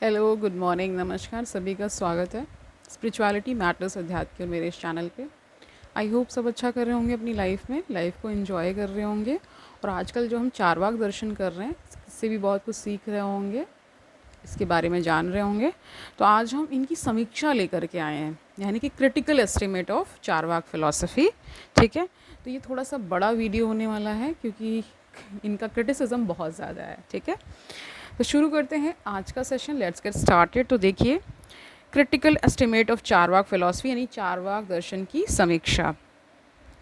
Hello, good morning, नमस्कार, सभी का स्वागत है स्पिरिचुअलिटी मैटर्स अध्यात्म के मेरे इस चैनल पे। आई होप सब अच्छा कर रहे होंगे अपनी लाइफ को एंजॉय कर रहे होंगे। और आजकल जो हम चारवाक दर्शन कर रहे हैं इससे भी बहुत कुछ सीख रहे होंगे, इसके बारे में जान रहे होंगे। तो आज हम इनकी समीक्षा लेकर के आए हैं, यानी कि critical estimate of Charvaka philosophy. ठीक है, तो ये थोड़ा सा बड़ा वीडियो होने वाला है क्योंकि इनका क्रिटिसिज्म बहुत ज़्यादा है। ठीक है, तो शुरू करते हैं आज का सेशन। Let's get started. तो देखिए, critical estimate of Charvaka philosophy यानी चारवाक दर्शन की समीक्षा।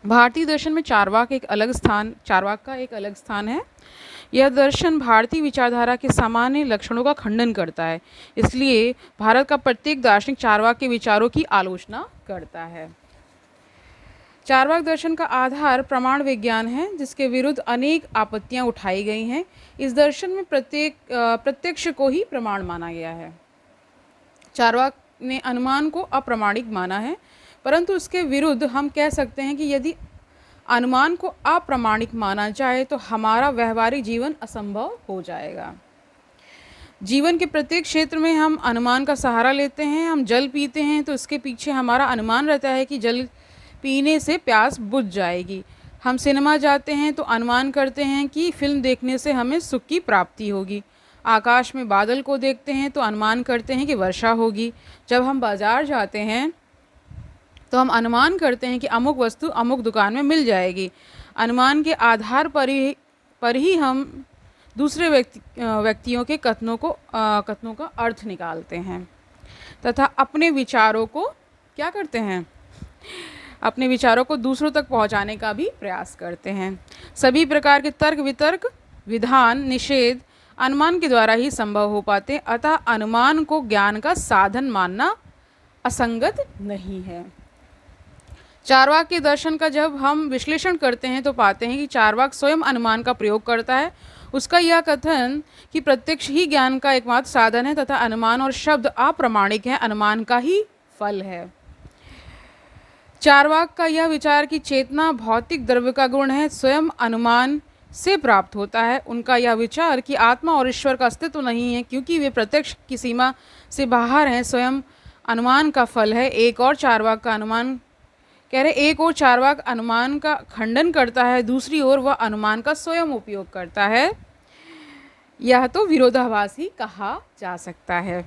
भारतीय दर्शन में चारवाक का एक अलग स्थान है। यह दर्शन भारतीय विचारधारा के सामान्य लक्षणों का खंडन करता है, इसलिए भारत का प्रत्येक दार्शनिक चारवाक के विचारों की आलोचना करता है। चारवाक दर्शन का आधार प्रमाण विज्ञान है, जिसके विरुद्ध अनेक आपत्तियां उठाई गई हैं। इस दर्शन में प्रत्यक्ष को ही प्रमाण माना गया है। चारवाक ने अनुमान को अप्रामाणिक माना है, परंतु इसके विरुद्ध हम कह सकते हैं कि यदि अनुमान को अप्रामाणिक माना जाए तो हमारा व्यवहारिक जीवन असंभव हो जाएगा। जीवन के प्रत्येक क्षेत्र में हम अनुमान का सहारा लेते हैं। हम जल पीते हैं तो इसके पीछे हमारा अनुमान रहता है कि जल पीने से प्यास बुझ जाएगी। हम सिनेमा जाते हैं तो अनुमान करते हैं कि फिल्म देखने से हमें सुख की प्राप्ति होगी। आकाश में बादल को देखते हैं तो अनुमान करते हैं कि वर्षा होगी। जब हम बाज़ार जाते हैं तो हम अनुमान करते हैं कि अमुक वस्तु अमुक दुकान में मिल जाएगी। अनुमान के आधार पर ही हम दूसरे व्यक्तियों के कथनों का अर्थ निकालते हैं तथा अपने विचारों को क्या करते हैं, अपने विचारों को दूसरों तक पहुंचाने का भी प्रयास करते हैं। सभी प्रकार के तर्क वितर्क विधान निषेध अनुमान के द्वारा ही संभव हो पाते हैं, अतः अनुमान को ज्ञान का साधन मानना असंगत नहीं है। चारवाक के दर्शन का जब हम विश्लेषण करते हैं तो पाते हैं कि चारवाक स्वयं अनुमान का प्रयोग करता है। उसका यह कथन कि प्रत्यक्ष ही ज्ञान का एकमात्र साधन है तथा अनुमान और शब्द अप्रामाणिक है, अनुमान का ही फल है। चारवाक का यह विचार कि चेतना भौतिक द्रव्य का गुण है, स्वयं अनुमान से प्राप्त होता है। उनका यह विचार कि आत्मा और ईश्वर का अस्तित्व नहीं है क्योंकि वे प्रत्यक्ष की सीमा से बाहर हैं, स्वयं अनुमान का फल है। एक और चारवाक अनुमान का खंडन करता है, दूसरी ओर वह अनुमान का स्वयं उपयोग करता है। यह तो विरोधाभास ही कहा जा सकता है।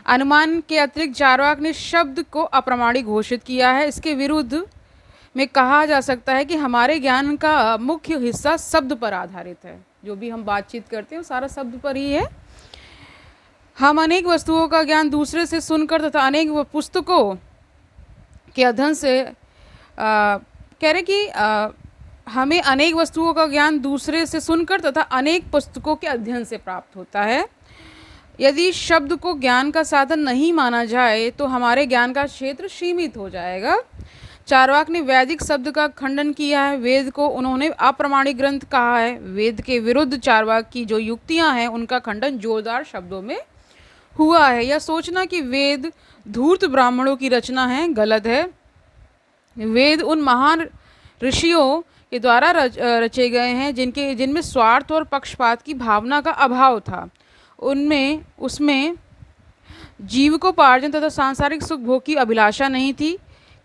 अनुमान के अतिरिक्त चारवाक ने शब्द को अप्रामाणिक घोषित किया है। इसके विरुद्ध में कहा जा सकता है कि हमारे ज्ञान का मुख्य हिस्सा शब्द पर आधारित है। जो भी हम बातचीत करते हैं वो सारा शब्द पर ही है। हम अनेक वस्तुओं का ज्ञान दूसरे से सुनकर तथा अनेक पुस्तकों के अध्ययन से हमें अनेक वस्तुओं का ज्ञान दूसरे से सुनकर तथा अनेक पुस्तकों के अध्ययन से प्राप्त होता है। यदि शब्द को ज्ञान का साधन नहीं माना जाए तो हमारे ज्ञान का क्षेत्र सीमित हो जाएगा। चारवाक ने वैदिक शब्द का खंडन किया है। वेद को उन्होंने अप्रामाणिक ग्रंथ कहा है। वेद के विरुद्ध चारवाक की जो युक्तियां हैं उनका खंडन जोरदार शब्दों में हुआ है। यह सोचना कि वेद धूर्त ब्राह्मणों की रचना है गलत है। वेद उन महान ऋषियों के द्वारा रचे गए हैं जिनमें स्वार्थ और पक्षपात की भावना का अभाव था। उसमें जीविकोपार्जन तथा सांसारिक सुख भोग की अभिलाषा नहीं थी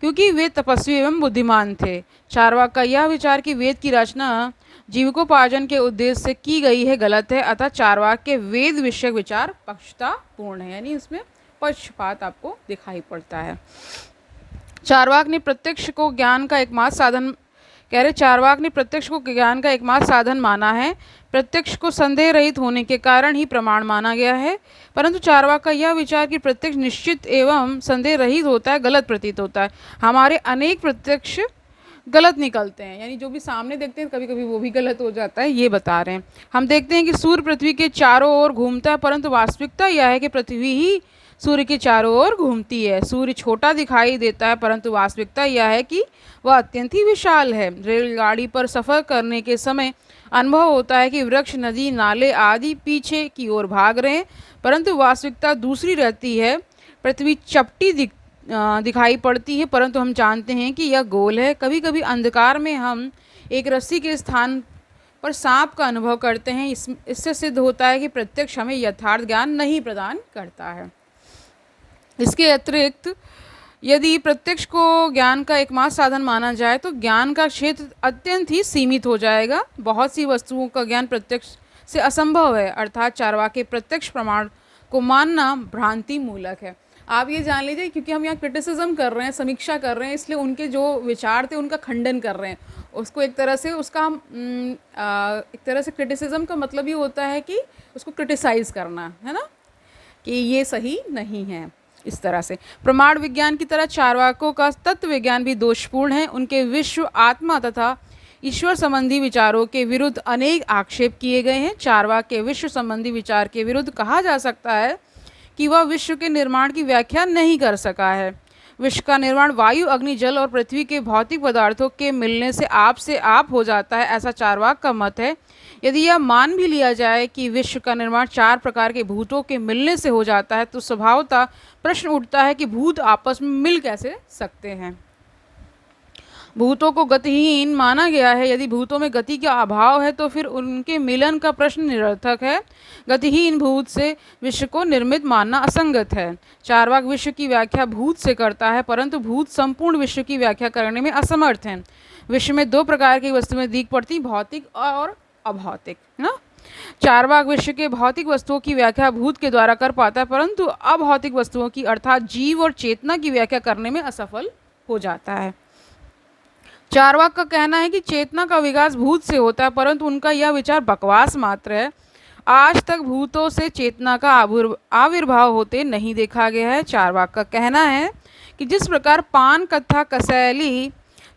क्योंकि वे तपस्वी एवं बुद्धिमान थे। चारवाक का यह विचार कि वेद की रचना जीविकोपार्जन के उद्देश्य से की गई है गलत है, अतः चारवाक के वेद विषयक विचार पक्षतापूर्ण है, यानी इसमें पक्षपात आपको दिखाई पड़ता है। चारवाक ने प्रत्यक्ष को ज्ञान का एकमात्र साधन माना है। प्रत्यक्ष को संदेह रहित होने के कारण ही प्रमाण माना गया है, परंतु चारवाक का यह विचार कि प्रत्यक्ष निश्चित एवं संदेह रहित होता है गलत प्रतीत होता है। हमारे अनेक प्रत्यक्ष गलत निकलते हैं, यानी जो भी सामने देखते हैं कभी कभी वो भी गलत हो जाता है, ये बता रहे हैं। हम देखते हैं कि सूर्य पृथ्वी के चारों ओर घूमता है, परंतु वास्तविकता यह है कि पृथ्वी ही सूर्य के चारों ओर घूमती है। सूर्य छोटा दिखाई देता है, परंतु वास्तविकता यह है कि वह अत्यंत ही विशाल है। रेलगाड़ी पर सफ़र करने के समय अनुभव होता है कि वृक्ष, नदी, नाले आदि पीछे की ओर भाग रहे हैं, परंतु वास्तविकता दूसरी रहती है। पृथ्वी चपटी दिखाई पड़ती है, परंतु हम जानते हैं कि यह गोल है। कभी कभी अंधकार में हम एक रस्सी के स्थान पर सांप का अनुभव करते हैं। इससे सिद्ध होता है कि प्रत्यक्ष हमें यथार्थ ज्ञान नहीं प्रदान करता है। इसके अतिरिक्त यदि प्रत्यक्ष को ज्ञान का एकमात्र साधन माना जाए तो ज्ञान का क्षेत्र अत्यंत ही सीमित हो जाएगा। बहुत सी वस्तुओं का ज्ञान प्रत्यक्ष से असंभव है, अर्थात चार्वाक प्रत्यक्ष प्रमाण को मानना भ्रांति मूलक है। आप ये जान लीजिए, क्योंकि हम यहाँ क्रिटिसिज्म कर रहे हैं, समीक्षा कर रहे हैं, इसलिए उनके जो विचार थे उनका खंडन कर रहे हैं। उसको एक तरह से एक तरह से क्रिटिसिज्म का मतलब ये होता है कि उसको क्रिटिसाइज़ करना, है ना, कि ये सही नहीं है। इस तरह से प्रमाण विज्ञान की तरह चार्वाकों का तत्व विज्ञान भी दोषपूर्ण है। उनके विश्व, आत्मा तथा ईश्वर संबंधी विचारों के विरुद्ध अनेक आक्षेप किए गए हैं। चार्वाक के विश्व संबंधी विचार के विरुद्ध कहा जा सकता है कि वह विश्व के निर्माण की व्याख्या नहीं कर सका है। विश्व का निर्माण वायु, अग्नि, जल और पृथ्वी के भौतिक पदार्थों के मिलने से आप हो जाता है, ऐसा चार्वाक का मत है। यदि यह मान भी लिया जाए कि विश्व का निर्माण 4 प्रकार के भूतों के मिलने से हो जाता है, तो स्वभावतः प्रश्न उठता है कि भूत आपस में मिल कैसे सकते हैं। भूतों को गतिहीन माना गया है। यदि भूतों में गति का अभाव है तो फिर उनके मिलन का प्रश्न निरर्थक है। गतिहीन भूत से विश्व को निर्मित मानना असंगत है। चार्वाक विश्व की व्याख्या भूत से करता है, परंतु भूत संपूर्ण विश्व की व्याख्या करने में असमर्थ हैं। विश्व में 2 प्रकार की वस्तुएं दिख पड़ती, भौतिक और अभौतिक, है ना। चार्वाक विश्व के भौतिक वस्तुओं की व्याख्या भूत के द्वारा कर पाता है, परंतु अभौतिक वस्तुओं की अर्थात जीव और चेतना की व्याख्या करने में असफल हो जाता है। चार्वाक का कहना है कि चेतना का विकास भूत से होता है, परंतु उनका यह विचार बकवास मात्र है। आज तक भूतों से चेतना का आविर्भाव होते नहीं देखा गया है। चार्वाक का कहना है कि जिस प्रकार पान कत्था कसैली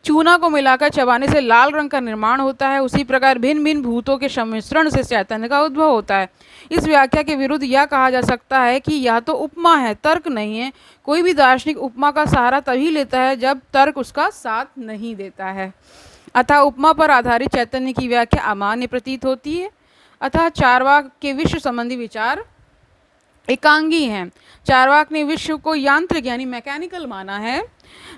चूना को मिलाकर चबाने से लाल रंग का निर्माण होता है, उसी प्रकार भिन्न भिन्न भूतों के सम्मिश्रण से चैतन्य का उद्भव होता है। इस व्याख्या के विरुद्ध यह कहा जा सकता है कि यह तो उपमा है, तर्क नहीं है। कोई भी दार्शनिक उपमा का सहारा तभी लेता है जब तर्क उसका साथ नहीं देता है। अतः उपमा पर आधारित चैतन्य की व्याख्या अमान्य प्रतीत होती है। अतः चार्वाक के विश्व संबंधी विचार एकांगी हैं। चार्वाक ने विश्व को यांत्रिक यानी मैकेनिकल माना है।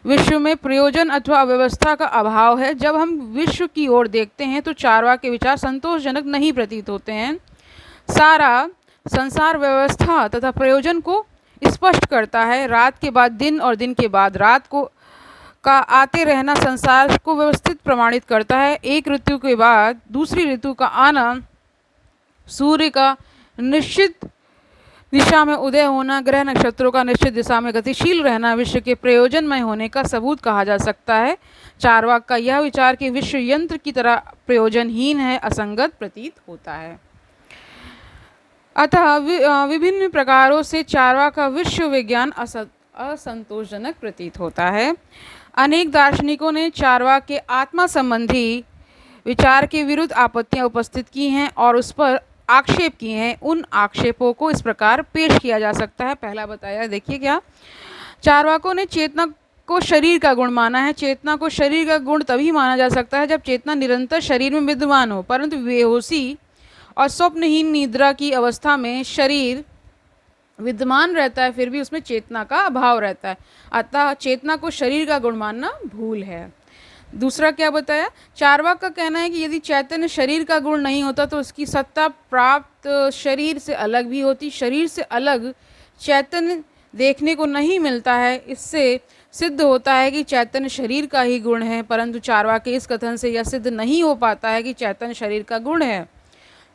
विश्व में प्रयोजन अथवा व्यवस्था का अभाव है। जब हम विश्व की ओर देखते हैं तो चार्वाक के विचार संतोषजनक नहीं प्रतीत होते हैं। सारा संसार व्यवस्था तथा प्रयोजन को स्पष्ट करता है। रात के बाद दिन और दिन के बाद रात का आते रहना संसार को व्यवस्थित प्रमाणित करता है। एक ऋतु के बाद दूसरी ऋतु का आना, सूर्य का निश्चित दिशा में उदय होना, ग्रह नक्षत्रों का निश्चित दिशा में गतिशील रहना विश्व के प्रयोजनमय होने का सबूत कहा जा सकता है। चार्वाक का यह विचार कि विश्व यंत्र की तरह प्रयोजनहीन है, असंगत प्रतीत होता है। अतः विभिन्न प्रकारों से चार्वाक का विश्व विज्ञान असंतोषजनक प्रतीत होता है। अनेक दार्शनिकों ने चार्वाक के आत्मा संबंधी विचार के विरुद्ध आपत्तियां उपस्थित की हैं और उस पर आक्षेप किए हैं। उन आक्षेपों को इस प्रकार पेश किया जा सकता है। पहला बताया, देखिए क्या, चार्वाकों ने चेतना को शरीर का गुण माना है। चेतना को शरीर का गुण तभी माना जा सकता है जब चेतना निरंतर शरीर में विद्यमान हो, परंतु बेहोशी और स्वप्नहीन निद्रा की अवस्था में शरीर विद्यमान रहता है, फिर भी उसमें चेतना का अभाव रहता है। अतः चेतना को शरीर का गुण मानना भूल है। दूसरा क्या बताया, चार्वाक का कहना है कि यदि चैतन्य शरीर का गुण नहीं होता तो उसकी सत्ता प्राप्त शरीर से अलग भी होती। शरीर से अलग चैतन्य देखने को नहीं मिलता है। इससे सिद्ध होता है कि चैतन्य शरीर का ही गुण है, परंतु चार्वाक के इस कथन से यह सिद्ध नहीं हो पाता है कि चैतन्य शरीर का गुण है।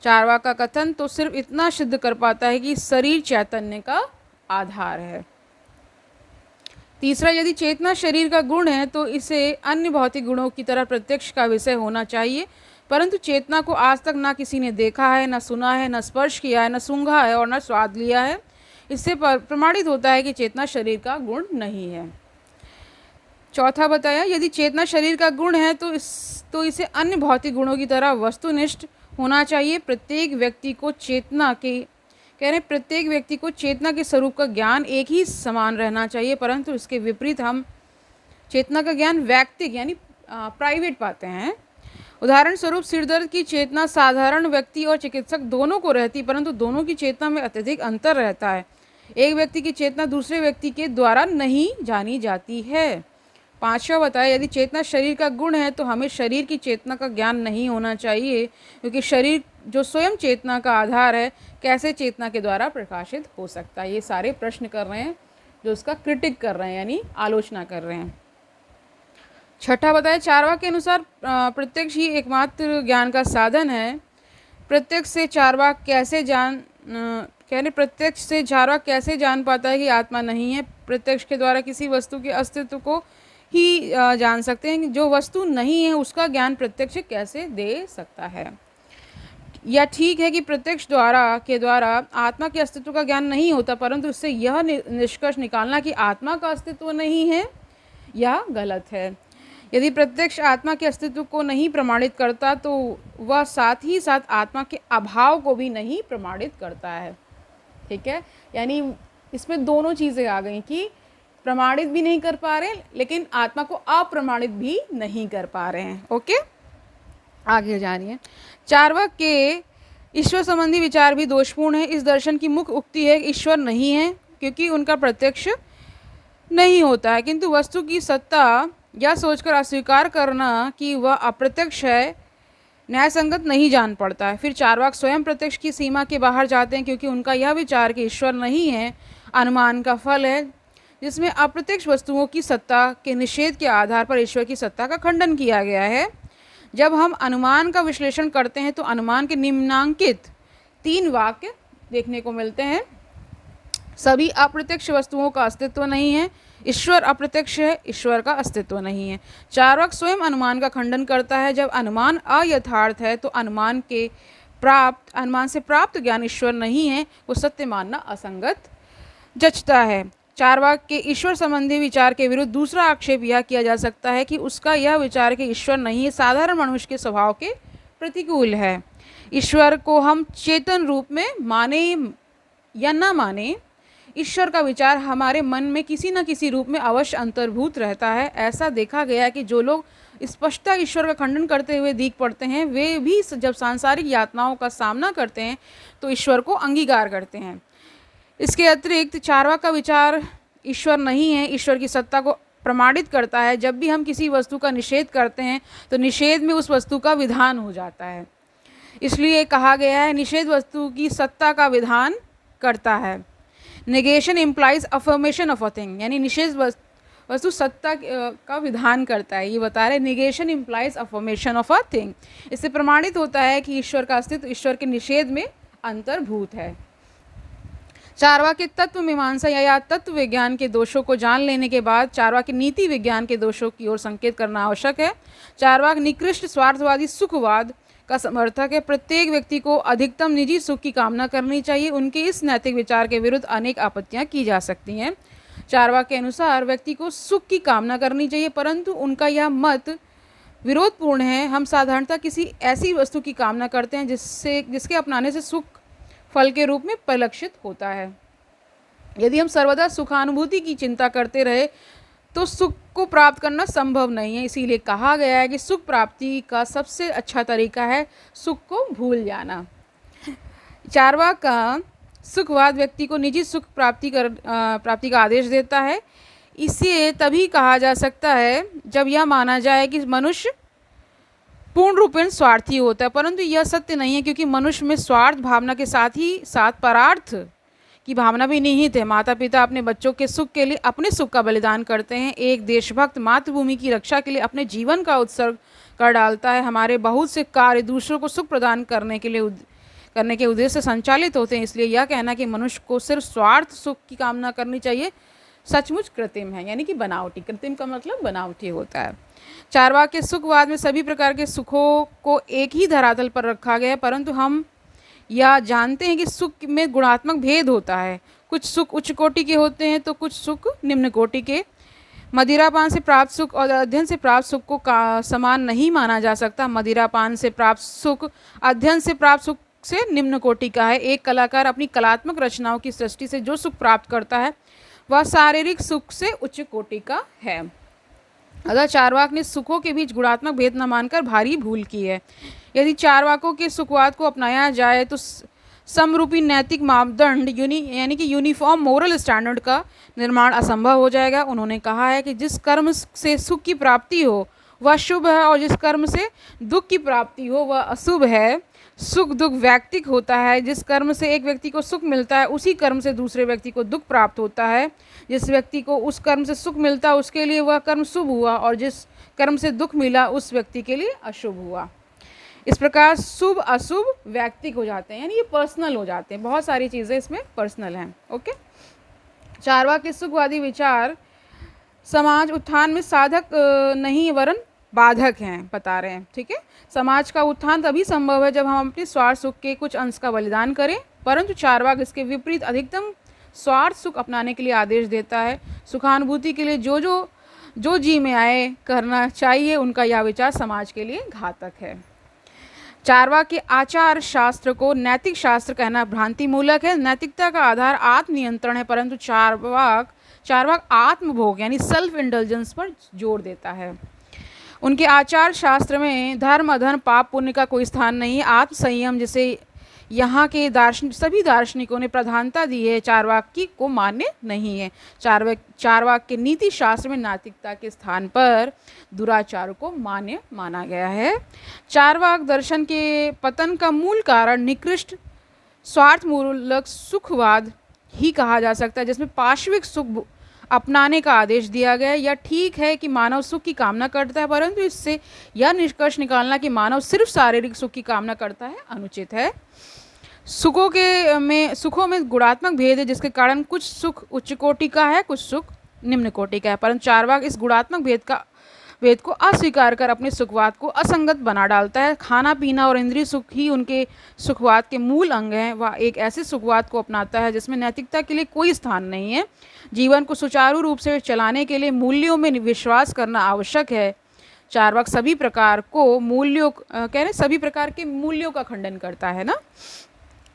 चार्वाक का कथन तो सिर्फ इतना सिद्ध कर पाता है कि शरीर चैतन्य का आधार है। तीसरा, यदि चेतना शरीर का गुण है तो इसे अन्य भौतिक गुणों की तरह प्रत्यक्ष का विषय होना चाहिए, परंतु चेतना को आज तक ना किसी ने देखा है, न सुना है, न स्पर्श किया है, न सूंघा है और न स्वाद लिया है। इससे प्रमाणित होता है कि चेतना शरीर का गुण नहीं है। चौथा बताया, यदि चेतना शरीर का गुण है तो इसे अन्य भौतिक गुणों की तरह वस्तुनिष्ठ होना चाहिए। प्रत्येक व्यक्ति को चेतना के स्वरूप का ज्ञान एक ही समान रहना चाहिए, परंतु इसके विपरीत हम चेतना का ज्ञान वैयक्तिक यानी प्राइवेट पाते हैं। उदाहरण स्वरूप सिरदर्द की चेतना साधारण व्यक्ति और चिकित्सक दोनों को रहती, परंतु दोनों की चेतना में अत्यधिक अंतर रहता है। एक व्यक्ति की चेतना दूसरे व्यक्ति के द्वारा नहीं जानी जाती है। 5वां बताया, यदि चेतना शरीर का गुण है तो हमें शरीर की चेतना का ज्ञान नहीं होना चाहिए, क्योंकि शरीर जो स्वयं चेतना का आधार है कैसे चेतना के द्वारा प्रकाशित हो सकता है। ये सारे प्रश्न कर रहे हैं जो उसका क्रिटिक कर रहे हैं, यानी आलोचना कर रहे हैं। 6ठा बताया, चारवाक के अनुसार प्रत्यक्ष ही एकमात्र ज्ञान का साधन है। प्रत्यक्ष से चारवाक कैसे जान कहने प्रत्यक्ष से चारवाक कैसे जान पाता है कि आत्मा नहीं है। प्रत्यक्ष के द्वारा किसी वस्तु के अस्तित्व को ही जान सकते हैं, जो वस्तु नहीं है उसका ज्ञान प्रत्यक्ष कैसे दे सकता है। या ठीक है कि प्रत्यक्ष के द्वारा आत्मा के अस्तित्व का ज्ञान नहीं होता, परंतु उससे यह निष्कर्ष निकालना कि आत्मा का अस्तित्व नहीं है यह गलत है। यदि प्रत्यक्ष आत्मा के अस्तित्व को नहीं प्रमाणित करता तो वह साथ ही साथ आत्मा के अभाव को भी नहीं प्रमाणित करता है। ठीक है, यानी इसमें दोनों चीज़ें आ गई कि प्रमाणित भी नहीं कर पा रहे लेकिन आत्मा को अप्रमाणित भी नहीं कर पा रहे हैं। ओके, आगे जानिए। चारवाक के ईश्वर संबंधी विचार भी दोषपूर्ण है। इस दर्शन की मुख्य उक्ति है ईश्वर नहीं है क्योंकि उनका प्रत्यक्ष नहीं होता है, किंतु वस्तु की सत्ता या सोचकर अस्वीकार करना कि वह अप्रत्यक्ष है न्याय संगत नहीं जान पड़ता है। फिर चारवाक स्वयं प्रत्यक्ष की सीमा के बाहर जाते हैं क्योंकि उनका यह विचार कि ईश्वर नहीं है अनुमान का फल है, जिसमें अप्रत्यक्ष वस्तुओं की सत्ता के निषेध के आधार पर ईश्वर की सत्ता का खंडन किया गया है। जब हम अनुमान का विश्लेषण करते हैं तो अनुमान के निम्नांकित 3 वाक्य देखने को मिलते हैं। सभी अप्रत्यक्ष वस्तुओं का अस्तित्व नहीं है, ईश्वर अप्रत्यक्ष है, ईश्वर का अस्तित्व नहीं है। चारवाक स्वयं अनुमान का खंडन करता है। जब अनुमान अयथार्थ है तो अनुमान से प्राप्त ज्ञान ईश्वर नहीं है, वो सत्य मानना असंगत जचता है। चारवाक के ईश्वर संबंधी विचार के विरुद्ध दूसरा आक्षेप यह किया जा सकता है कि उसका यह विचार कि ईश्वर नहीं है साधारण मनुष्य के स्वभाव के प्रतिकूल है। ईश्वर को हम चेतन रूप में माने या न माने, ईश्वर का विचार हमारे मन में किसी न किसी रूप में अवश्य अंतर्भूत रहता है। ऐसा देखा गया है कि जो लोग स्पष्टता ईश्वर का खंडन करते हुए दिख पड़ते हैं वे भी जब सांसारिक यातनाओं का सामना करते हैं तो ईश्वर को अंगीकार करते हैं। इसके अतिरिक्त चारवाक का विचार ईश्वर नहीं है ईश्वर की सत्ता को प्रमाणित करता है। जब भी हम किसी वस्तु का निषेध करते हैं तो निषेध में उस वस्तु का विधान हो जाता है, इसलिए कहा गया है निषेध वस्तु की सत्ता का विधान करता है। Negation implies affirmation of a thing, यानी निषेध वस्तु सत्ता का विधान करता है, ये बता रहे negation implies affirmation of a thing. इससे प्रमाणित होता है कि ईश्वर का अस्तित्व ईश्वर के निषेध में अंतर्भूत है। चारवाक के तत्व मीमांसा या तत्व विज्ञान के दोषों को जान लेने के बाद चारवाक के नीति विज्ञान के दोषों की ओर संकेत करना आवश्यक है। चारवाक निकृष्ट स्वार्थवादी सुखवाद का समर्थक है। प्रत्येक व्यक्ति को अधिकतम निजी सुख की कामना करनी चाहिए। उनके इस नैतिक विचार के विरुद्ध अनेक आपत्तियां की जा सकती हैं। चारवाक के अनुसार व्यक्ति को सुख की कामना करनी चाहिए, परंतु उनका यह मत विरोधपूर्ण है। हम साधारणतः किसी ऐसी वस्तु की कामना करते हैं जिसके अपनाने से सुख फल के रूप में परिलक्षित होता है। यदि हम सर्वदा सुखानुभूति की चिंता करते रहे तो सुख को प्राप्त करना संभव नहीं है। इसीलिए कहा गया है कि सुख प्राप्ति का सबसे अच्छा तरीका है सुख को भूल जाना। चारवाक का सुखवाद व्यक्ति को निजी सुख प्राप्ति का आदेश देता है। इसे तभी कहा जा सकता है जब यह माना जाए कि मनुष्य पूर्ण रूपेण स्वार्थी होता है, परंतु यह सत्य नहीं है क्योंकि मनुष्य में स्वार्थ भावना के साथ ही साथ परार्थ की भावना भी निहित है। माता पिता अपने बच्चों के सुख के लिए अपने सुख का बलिदान करते हैं। एक देशभक्त मातृभूमि की रक्षा के लिए अपने जीवन का उत्सर्ग कर डालता है। हमारे बहुत से कार्य दूसरों को सुख प्रदान करने के उद्देश्य से संचालित होते हैं। इसलिए यह कहना कि मनुष्य को सिर्फ स्वार्थ सुख की कामना करनी चाहिए सचमुच कृत्रिम है, यानी कि बनावटी। कृत्रिम का मतलब बनावटी होता है। चारवाक के सुखवाद में सभी प्रकार के सुखों को एक ही धरातल पर रखा गया है, परंतु हम यह जानते हैं कि सुख में गुणात्मक भेद होता है। कुछ सुख उच्च कोटि के होते हैं तो कुछ सुख निम्न कोटि के। मदिरापान से प्राप्त सुख और अध्ययन से प्राप्त सुख को समान नहीं माना जा सकता। मदिरापान से प्राप्त सुख अध्ययन से प्राप्त सुख से निम्न कोटि का है। एक कलाकार अपनी कलात्मक रचनाओं की सृष्टि से जो सुख प्राप्त करता है वह शारीरिक सुख से उच्च कोटि का है। अतः चारवाक ने सुखों के बीच गुणात्मक भेद न मानकर भारी भूल की है। यदि चारवाकों के सुखवाद को अपनाया जाए तो समरूपी नैतिक मापदंड यानी कि यूनिफॉर्म मोरल स्टैंडर्ड का निर्माण असंभव हो जाएगा। उन्होंने कहा है कि जिस कर्म से सुख की प्राप्ति हो वह शुभ है और जिस कर्म से दुख की प्राप्ति हो वह अशुभ है। सुख दुख वैयक्तिक होता है। जिस कर्म से एक व्यक्ति को सुख मिलता है उसी कर्म से दूसरे व्यक्ति को दुख प्राप्त होता है। जिस व्यक्ति को उस कर्म से सुख मिलता है उसके लिए वह कर्म शुभ हुआ और जिस कर्म से दुख मिला उस व्यक्ति के लिए अशुभ हुआ। इस प्रकार शुभ अशुभ वैयक्तिक हो जाते हैं, यानी ये पर्सनल हो जाते हैं। बहुत सारी चीज़ें इसमें पर्सनल हैं। ओके, चारवाक के सुखवादी विचार समाज उत्थान में साधक नहीं वरन बाधक हैं, बता रहे हैं। ठीक है, समाज का उत्थान तभी संभव है जब हम अपने स्वार्थ सुख के कुछ अंश का बलिदान करें, परंतु चारवाक इसके विपरीत अधिकतम स्वार्थ सुख अपनाने के लिए आदेश देता है। सुखानुभूति के लिए जो जी में आए करना चाहिए, उनका यह विचार समाज के लिए घातक है। चारवाक के आचार शास्त्र को नैतिक शास्त्र कहना भ्रांति मूलक है। नैतिकता का आधार आत्मनियंत्रण है, परंतु चारवाक आत्मभोग यानी सेल्फ इंडल्जेंस पर जोर देता है। उनके आचार शास्त्र में धर्म अधर्म पाप पुण्य का कोई स्थान नहीं है। आत्म संयम जिसे यहाँ के सभी दार्शनिकों ने प्रधानता दी है, चारवाक की को मान्य नहीं है। चारवाक के नीति शास्त्र में नैतिकता के स्थान पर दुराचार को मान्य माना गया है। चारवाक दर्शन के पतन का मूल कारण निकृष्ट स्वार्थमूलक सुखवाद ही कहा जा सकता है, जिसमें पाश्विक सुख अपनाने का आदेश दिया गया है। यह ठीक है कि मानव सुख की कामना करता है, परंतु इससे यह निष्कर्ष निकालना कि मानव सिर्फ शारीरिक सुख की कामना करता है अनुचित है। सुखों में गुणात्मक भेद है, जिसके कारण कुछ सुख उच्च कोटि का है, कुछ सुख निम्न कोटि का है। परंतु चारवाक इस गुणात्मक भेद को अस्वीकार कर अपने सुखवाद को असंगत बना डालता है। खाना पीना और इंद्रिय सुख ही उनके सुखवाद के मूल अंग हैं। वह एक ऐसे सुखवाद को अपनाता है जिसमें नैतिकता के लिए कोई स्थान नहीं है। जीवन को सुचारू रूप से चलाने के लिए मूल्यों में विश्वास करना आवश्यक है। चारवाक सभी प्रकार के मूल्यों का खंडन करता है ना,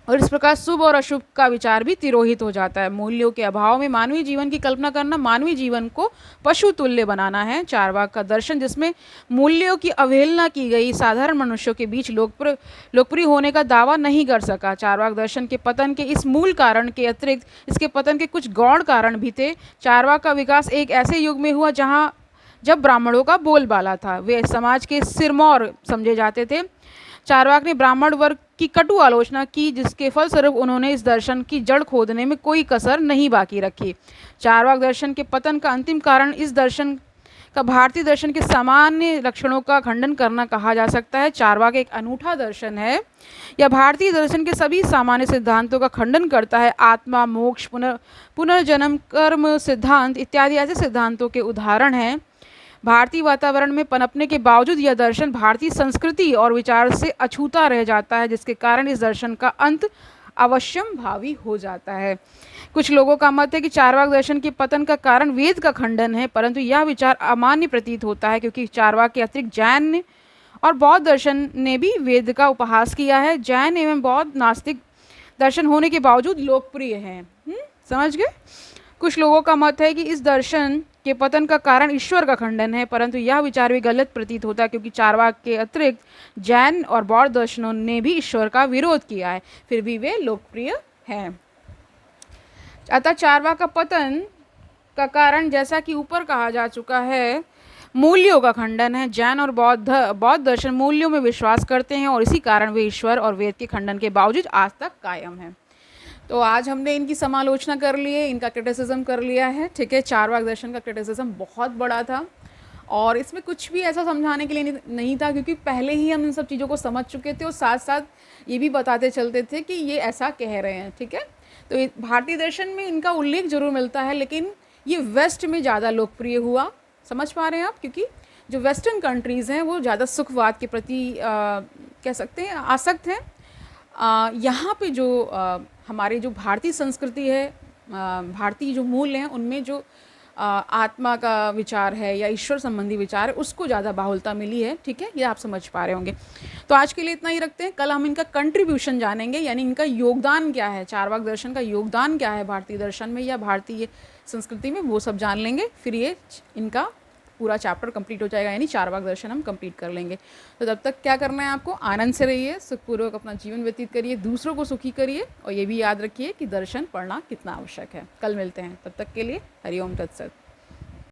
और इस प्रकार शुभ और अशुभ का विचार भी तिरोहित हो जाता है। मूल्यों के अभाव में मानवीय जीवन की कल्पना करना मानवीय जीवन को पशु तुल्य बनाना है। चारवाक का दर्शन, जिसमें मूल्यों की अवहेलना की गई, साधारण मनुष्यों के बीच लोकप्रिय होने का दावा नहीं कर सका। चारवाक दर्शन के पतन के इस मूल कारण के अतिरिक्त इसके पतन के कुछ गौण कारण भी थे। चारवाक का विकास एक ऐसे युग में हुआ जब ब्राह्मणों का बोलबाला था, वे समाज के सिरमौर समझे जाते थे। चारवाक ने ब्राह्मण वर्ग की कटु आलोचना की, जिसके फलस्वरूप उन्होंने इस दर्शन की जड़ खोदने में कोई कसर नहीं बाकी रखी। चारवाक दर्शन के पतन का अंतिम कारण इस दर्शन का भारतीय दर्शन के सामान्य लक्षणों का खंडन करना कहा जा सकता है। चारवाक एक अनूठा दर्शन है। यह भारतीय दर्शन के सभी सामान्य सिद्धांतों का खंडन करता है। आत्मा, मोक्ष, पुनर्जन्म, कर्म सिद्धांत इत्यादि ऐसे सिद्धांतों के उदाहरण हैं। भारतीय वातावरण में पनपने के बावजूद यह दर्शन भारतीय संस्कृति और विचार से अछूता रह जाता है, जिसके कारण इस दर्शन का अंत अवश्यम भावी हो जाता है। कुछ लोगों का मत है कि चारवाक दर्शन के पतन का कारण वेद का खंडन है, परंतु यह विचार अमान्य प्रतीत होता है, क्योंकि चारवाक के अतिरिक्त जैन और बौद्ध दर्शन ने भी वेद का उपहास किया है। जैन एवं बौद्ध नास्तिक दर्शन होने के बावजूद लोकप्रिय हैं। समझ गए? कुछ लोगों का मत है कि इस दर्शन के पतन का कारण ईश्वर का खंडन है, परंतु यह विचार भी गलत प्रतीत होता है, क्योंकि चारवाक के अतिरिक्त जैन और बौद्ध दर्शनों ने भी ईश्वर का विरोध किया है, फिर भी वे लोकप्रिय हैं। अतः चारवाक का पतन का कारण, जैसा कि ऊपर कहा जा चुका है, मूल्यों का खंडन है। जैन और बौद्ध दर्शन मूल्यों में विश्वास करते हैं और इसी कारण वे ईश्वर और वेद के खंडन के बावजूद आज तक कायम हैं। तो आज हमने इनकी समालोचना कर ली है, इनका क्रिटिसिज्म कर लिया है। ठीक है, चारवाक दर्शन का क्रिटिसिज्म बहुत बड़ा था और इसमें कुछ भी ऐसा समझाने के लिए नहीं था, क्योंकि पहले ही हम इन सब चीज़ों को समझ चुके थे और साथ साथ ये भी बताते चलते थे कि ये ऐसा कह रहे हैं। ठीक है, तो भारतीय दर्शन में इनका उल्लेख जरूर मिलता है, लेकिन ये वेस्ट में ज़्यादा लोकप्रिय हुआ। समझ पा रहे हैं आप? क्योंकि जो वेस्टर्न कंट्रीज़ हैं वो ज़्यादा सुखवाद के प्रति कह सकते हैं आसक्त हैं। यहाँ पे जो हमारे जो भारतीय संस्कृति है, भारतीय जो मूल हैं, उनमें जो आत्मा का विचार है या ईश्वर संबंधी विचार है, उसको ज़्यादा बाहुलता मिली है। ठीक है, ये आप समझ पा रहे होंगे। तो आज के लिए इतना ही रखते हैं। कल हम इनका कंट्रीब्यूशन जानेंगे, यानी इनका योगदान क्या है, चारवाक दर्शन का योगदान क्या है भारतीय दर्शन में या भारतीय संस्कृति में, वो सब जान लेंगे। फिर ये इनका पूरा चैप्टर कंप्लीट हो जाएगा, यानी चारवाक दर्शन हम कंप्लीट कर लेंगे। तो तब तक क्या करना है आपको, आनंद से रहिए, सुखपूर्वक अपना जीवन व्यतीत करिए, दूसरों को सुखी करिए, और ये भी याद रखिए कि दर्शन पढ़ना कितना आवश्यक है। कल मिलते हैं, तब तक के लिए हरिओम तत्सत।